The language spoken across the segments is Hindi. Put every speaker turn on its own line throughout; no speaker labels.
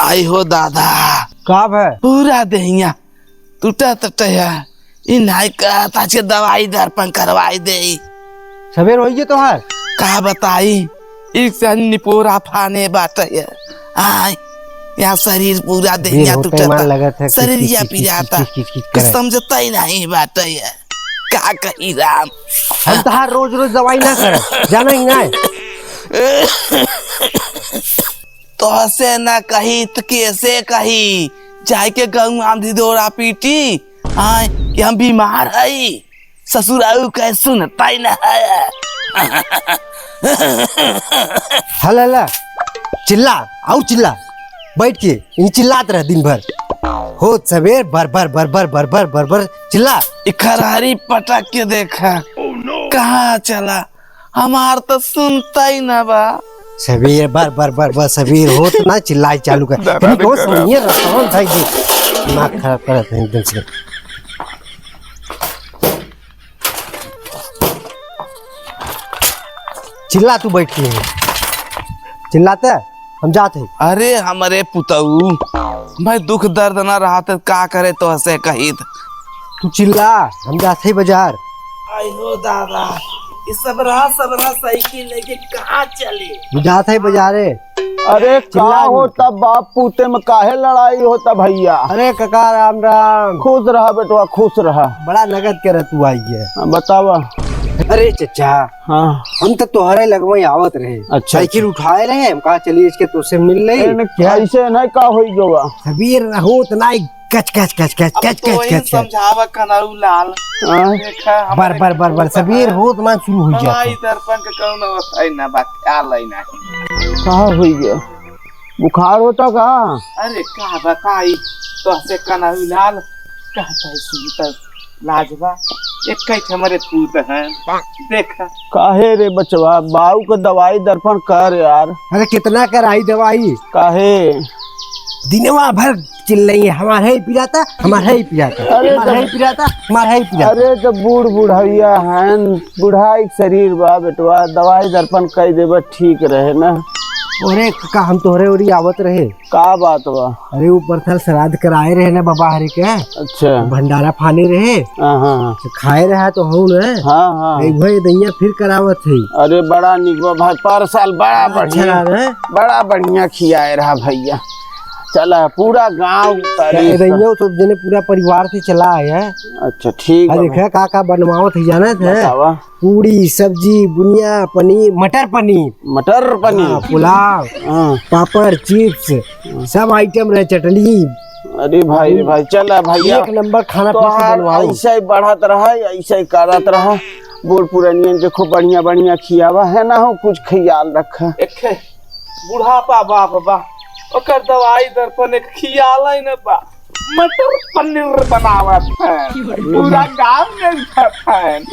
आई हो दादा
कब है
पूरा देहिया टूटा टूटा इन नाई का ताचे दवाई दर्पण करवाई दे
सवेर हो गए तोहार
का बताई इस निपोरा फाने बाटे आय यहाँ शरीर पूरा देहिया टूटा शरीर या पिराता समझता ही नहीं बाटे का कही राम
हम तहार रोज रोज दवाई ना कर जाना ही ना
तो से ना कही तो कैसे कही जाए के गऊ आंधी दौड़ा पीटी आय कि हम बीमार है ससुराल कैसे सुनता ही ना है
हला चिल्ला आओ चिल्ला बैठ के इन चिल्लात रह दिन भर हो सवेर भर भर भर भर भर भर भर भर चिल्ला
खरारी पटक के देखा कहाँ चला हमार तो सुनता ही ना बा
सवेर भर भर भर भर सवेर हो तो ना चिल्लाई चालू कर तो सुनिए रसवन भाई जी दिमाग खराब करत है एकदम से चिल्ला तू बैठ के चिल्लाते हम जाते
अरे हमारे पुतऊ भाई दुख दर्द ना रहा तो का करे तो ऐसे कही
तू चिल्ला हम जाते बाजार
आई हो दादा इस सबरा साइकिल लेके कहाँ चले
जाते बाजारे
अरे क्या होता बाप पूते में काहे लड़ाई होता भैया
अरे कका राम राम
खुश रहा बेटवा खुश रहा
बड़ा नगद करे तू आई है
बतावा
अरे चचा
हाँ
हम तो तोहरे लगवाई आवत रहे
अच्छा
साइकिल उठाए रहे हम कहा चलिए इसके तुझसे मिल रहे
क्या ऐसे नहीं का होई जोवा
सबीर हो तो नहीं कच कच कच कच कच कच कच
समझावा कनाऊ लाल
बर बर बर बर सबीर हो तो मैं शुरू हो गया
दर्पण के कौन अवस्था ना बात ख्याल है ना
कहाँ हुई गया बुखार होता का
अरे का बताई तो से कनाऊ लाल कहता है सुनता लाजवा एक कई हमारे पूत हैं देखा
काहे रे बचवा बाऊ को दवाई दर्पण कर यार
अरे कितना कराई दवाई
काहे
दिनवा भर चिल्लाई हमारा ही पिलाता हमारा ही पिलाता हमारा ही पिलाता हमारा ही पिलाता
अरे जब बूढ़ बुढ़ाइया हैं बुढ़ाई शरीर बा बेटवा दवाई दर्पण कर देबा ठीक रहे ना
अरे का हम तोहरे ओरी आवत रहे
का बात बा
अरे ऊपर थल श्राद्ध कराए रहे ना बाबा हरे के
अच्छा
भंडारा फाने रहे
हाँ
खाए रहा तो हूँ ना
हाँ
भाई दैया फिर करावत है
अरे बड़ा निक बा भाई पर साल बड़ा बढ़िया खियाए रहा भैया चला पूरा गाँव
दैया तो जने पूरा परिवार से चला आया
अच्छा ठीक है
देखा का बनवावत है जाना था पूरी सब्जी बुनिया पनीर मटर पनीर पुलाव पापड़ चिप्स सब आइटम रहे चटनी
अरे भाई चला भैया
एक नंबर खाना
तो ऐसा ही बढ़त रहा ऐसा ही करत रहा बूढ़ पुरानियन जो खूब बढ़िया बढ़िया खियावा है ना हो कुछ ख्याल रखा
बुढ़ापा बाबा ओकर दवाई दर्पण एक खियाल है ना बा मटर पनीर बनावत है पूरा गांव में है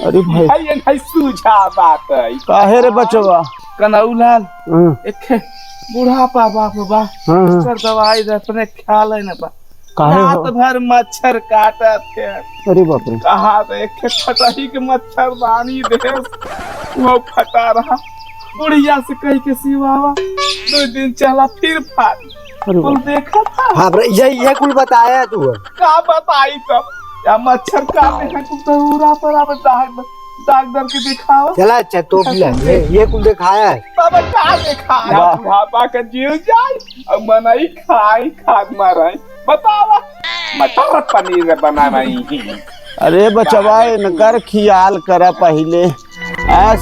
अरे भाई
ये नहीं सूझा बात है
काहे रे बचवा
कनाऊ लाल एक बुढ़ापा बाबा ओकर दवाई दर्पण एक ख्याल है ना बा रात भर मच्छर काटा थे
अरे बाप रे
कहा एक फटाही के मच्छर बानी दे वो फटा रहा बुढ़िया से कह के सिवावा 2 दिन चला फिर फाट कुल देखा था
हाँ ये कुल बताया तू
का बताई तब या मच्छर काटे हैं कुल तहूरा पर अब डॉक्टर के दिखावा
चला अच्छा तो ये कुल दिखाया है
तब का दिखाया बुढ़ापा का जीव जाए और मनई खाई खाद मारे बतावा मटर पनीर बना रही
अरे बचवा इनकर खियाल करा पहले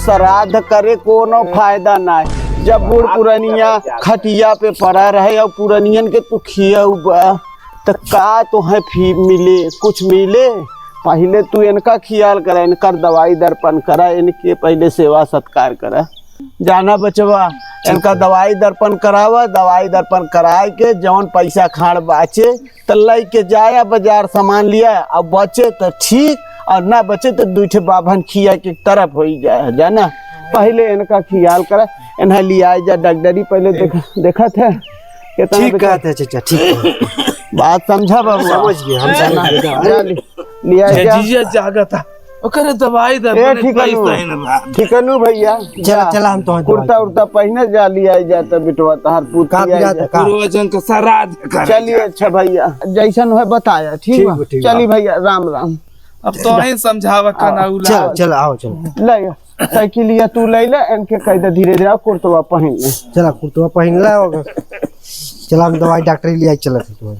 श्राद्ध करे कोनो फायदा ना जब बूढ़ पुरानिया खटिया पे पड़ा रहे और पुरानियन के तू खिया तो का तो है मिले कुछ मिले पहले तू इनका खियाल करा इनकर दवाई दर्पण करा इनके पहले सेवा सत्कार करा जाना बचवा इनका दवाई दर्पण करावा दवाई दर्पण कराए के जौन पैसा खाड़ बाचे तो लै के जाया बाजार सामान लिया अब बचे तो ठीक और ना बचे तो दूठे बाभन खिया के तरफ हो जाए जाना पहले इनका खियाल करा इन्हें लिया जा डगडरी पहले देखा थे
ठीक है चाचा ठीक
बात समझा बाबू
समझ गए हम
लिया
जीजा जागा था ओकरे दवाई दे
ए ठीक है नु भैया
चला चला हम तो
कुर्ता उर्ता पहने जा लिया जाता बेटवा तहार
का
पुतिया
जाता का
पूर्वजन के श्राद्ध करे।
चलिए अच्छा भैया जैसन है बताया ठीक
ठीक
बा
बा, ठीक बा।
चलिए भैया राम राम
अब तो ही समझावा कनाउला।
चल चल आओ चल
ले साइकिलिया तू ले ले इनके कह दे धीरे धीरे कुर्तवा पहन ले
चला कुर्तवा पहन ला चला हम दवाई डॉक्टर ले आई चला तो